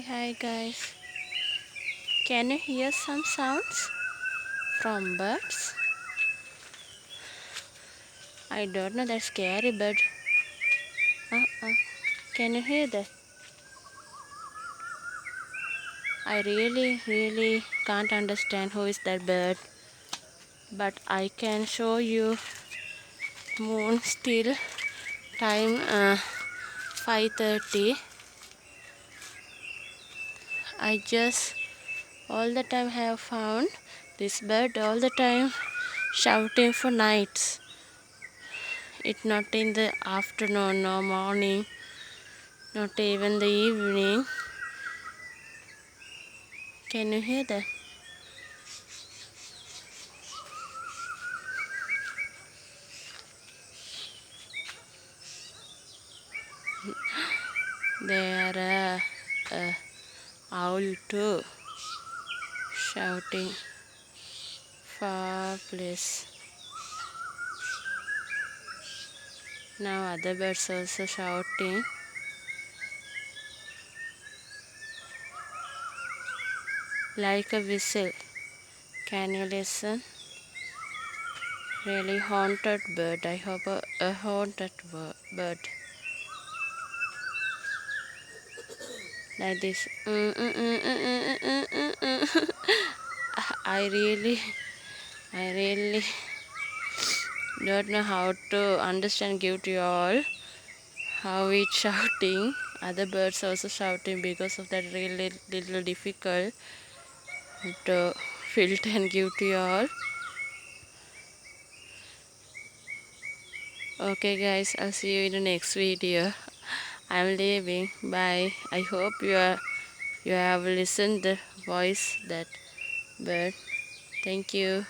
Hi guys. Can you hear some sounds from birds? I don't know that scary bird. Uh-uh. Can you hear that? I really can't understand who is that bird. But I can show you moon still time 5:30. I just all the time have found this bird all the time shouting for nights. It not in the afternoon or morning, not even the evening. Can you hear that? There a owl too, shouting far place. Now other birds also shouting like a whistle. Can you listen? Really haunted bird. I hope a haunted bird like this. I really, I really don't know how to understand. Give to you all how it's shouting. Other birds also shouting because of that really little difficult to filter and give to you all. Okay guys, I'll see you in the next video. I'm leaving. Bye. I hope you have listened the voice that bird. Thank you.